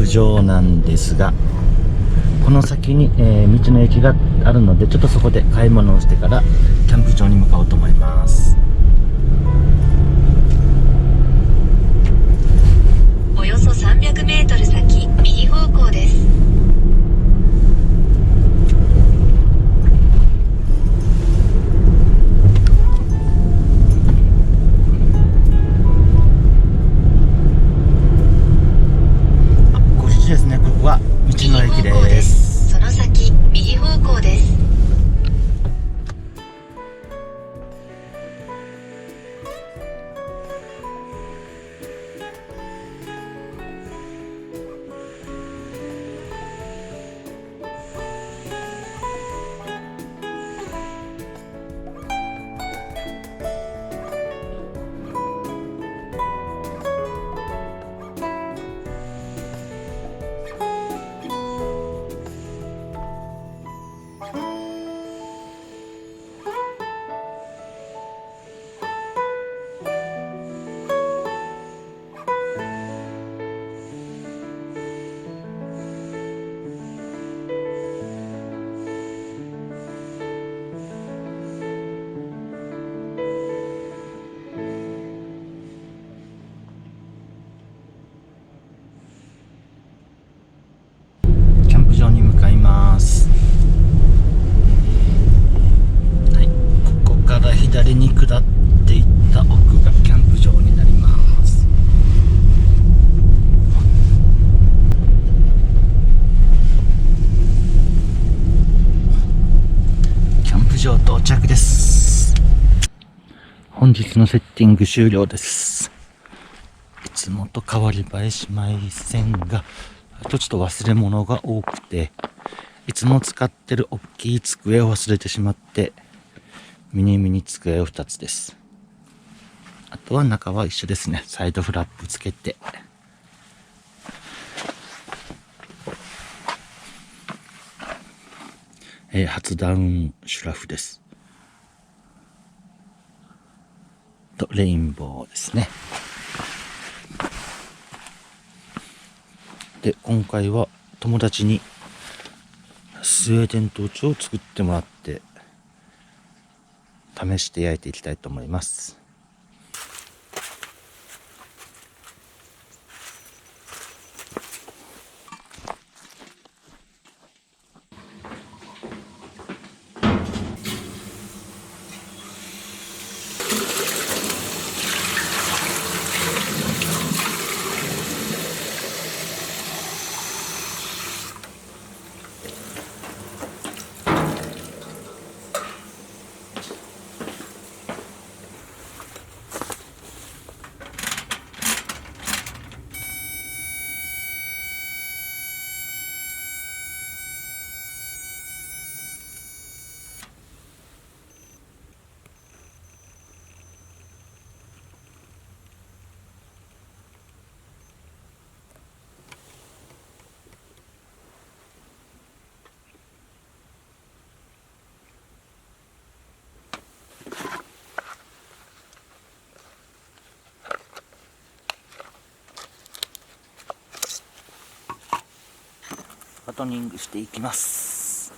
プ場なんですが、この先に、道の駅があるので、ちょっとそこで買い物をしてからキャンプ場に向かおうと思います。およそ300メートル先、右方向です。ご指示ですね。ここは道の駅です。その先、右方向です。キャンプ場に向かいます。はい、ここから左に下っていった奥がキャンプ場になります。キャンプ場到着です。本日のセッティング終了です。いつもと変わり映えしませんが、あとちょっと忘れ物が多くて、いつも使ってる大きい机を忘れてしまって、ミニ机を2つです。あとは中は一緒ですね。サイドフラップつけて。初ダウンシュラフです。と、レインボーですね。で、今回は友達にスウェーデントーチを作ってもらって試して焼いていきたいと思います。バトニングしていきます。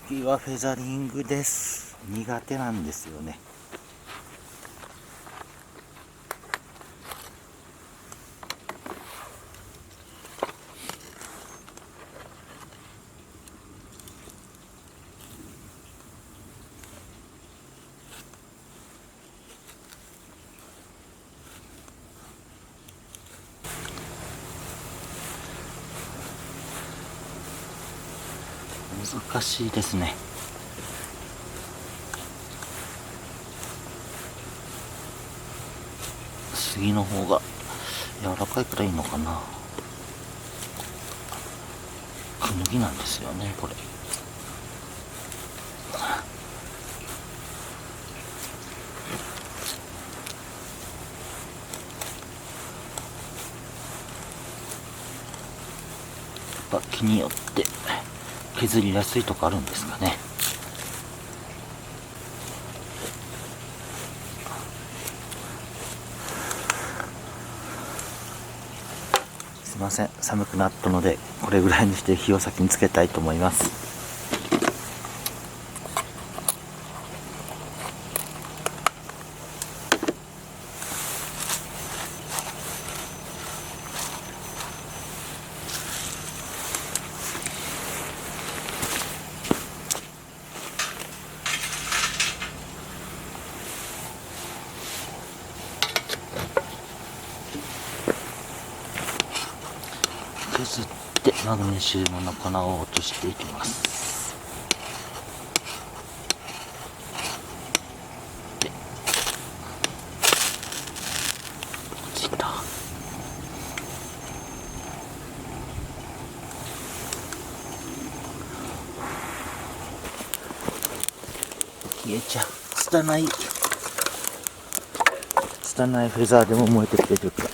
次はフェザリングです。苦手なんですよね。難しいですね。杉の方が柔らかいくらいいいのかな。クヌギなんですよね、これ。ぱ木によって削りやすいとこあるんですかね。すいません、寒くなったのでこれぐらいにして火を先につけたいと思います。削ってマグネシウムの粉を落としていきます。で、落ちた。消えちゃう。拙いフェザーでも燃えてくれるか。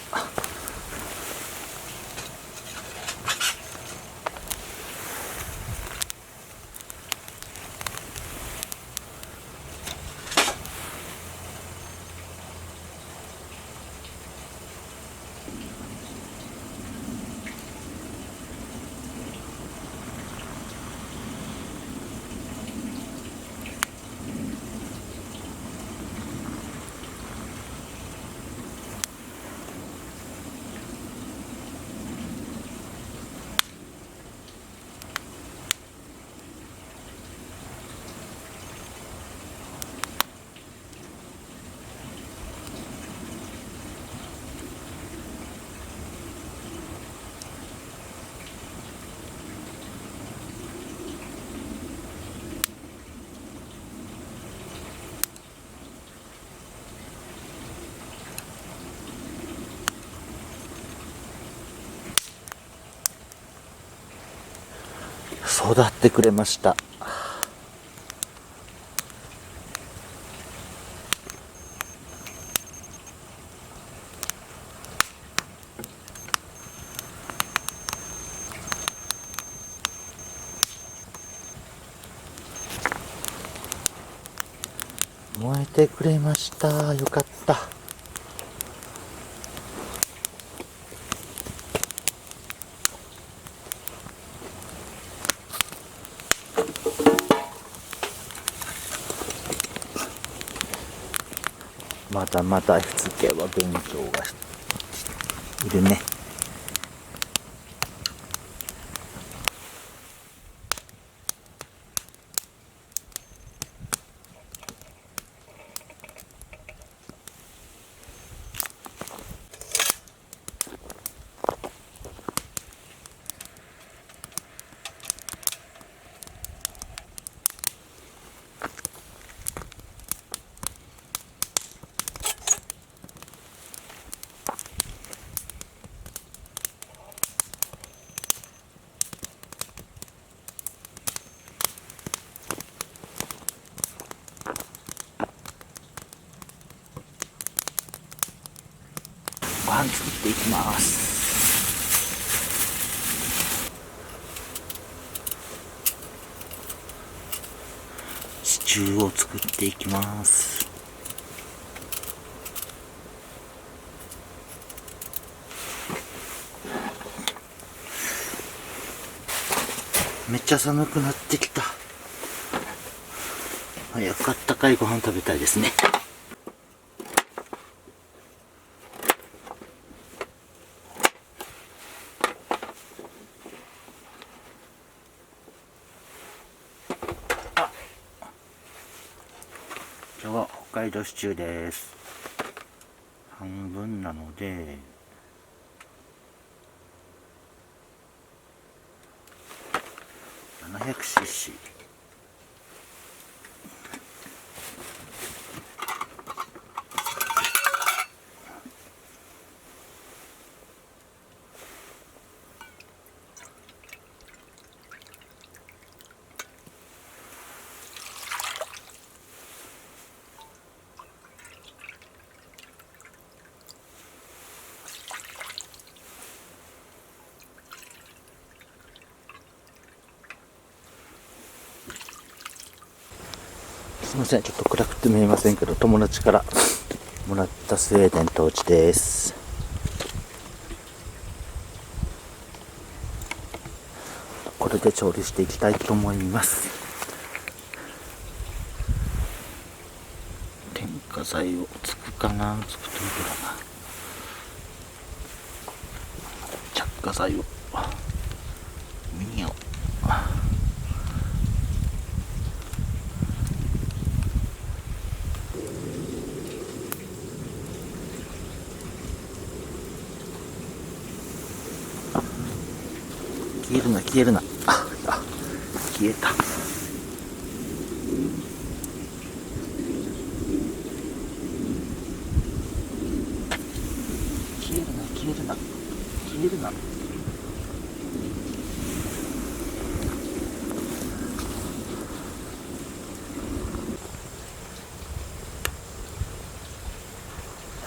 育ってくれました。燃えてくれました。よかった。まだまだしつけは勉強がいるね。ご飯作っていきます。シチューを作っていきます。めっちゃ寒くなってきた。早くあったかいご飯食べたいですね。今日は北海道シチューです。半分なので700cc。すいません、ちょっと暗くて見えませんけど、友達からもらったスウェーデントーチです。これで調理していきたいと思います。添加剤をつくかな、つくといいけどな。着火剤を見よう。消えるな消えるな。消えた。消えるな消えるな消えるな。や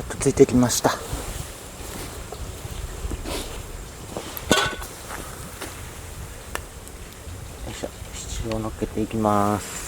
っとついてきました。よいしょ、シチューを乗っけていきます。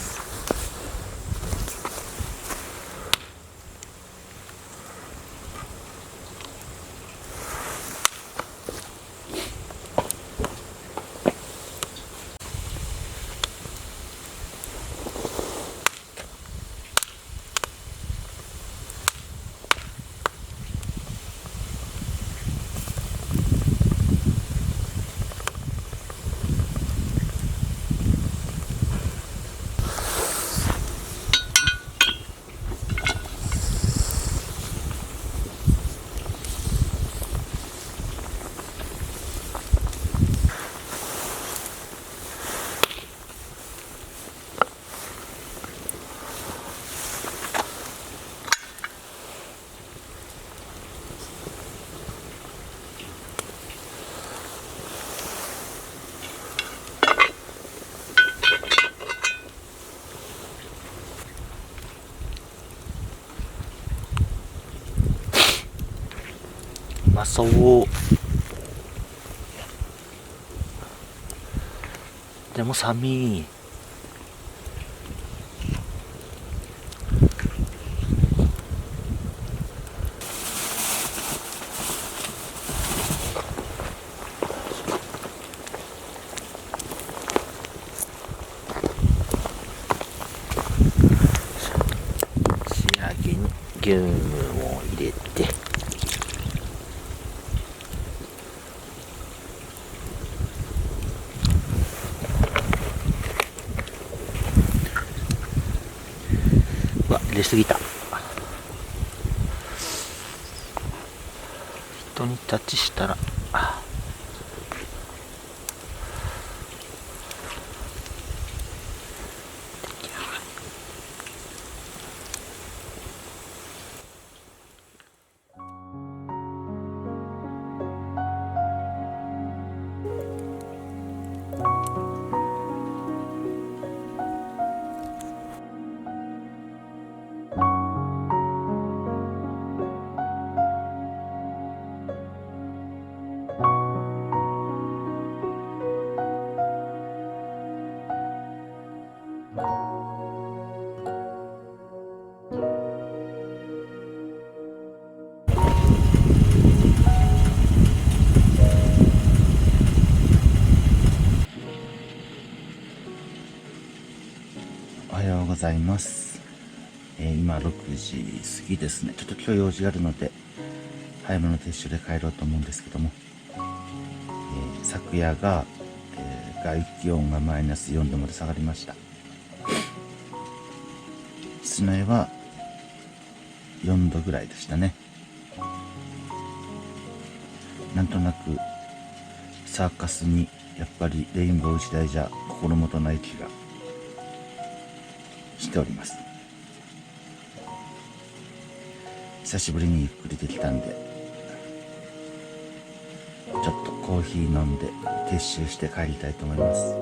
うまそう。でも寒い。仕上げに牛乳を入れて、入れすぎた。人にタッチしたらおはようございます。今6時過ぎですね。ちょっと今日用事があるので早めの撤収で帰ろうと思うんですけども、昨夜が、外気温がマイナス4度まで下がりました。室内は4度ぐらいでしたね。なんとなくサーカスにやっぱりレインボー時代じゃ心もとない気がしております。久しぶりにゆっくりできたんで、ちょっとコーヒー飲んで撤収して帰りたいと思います。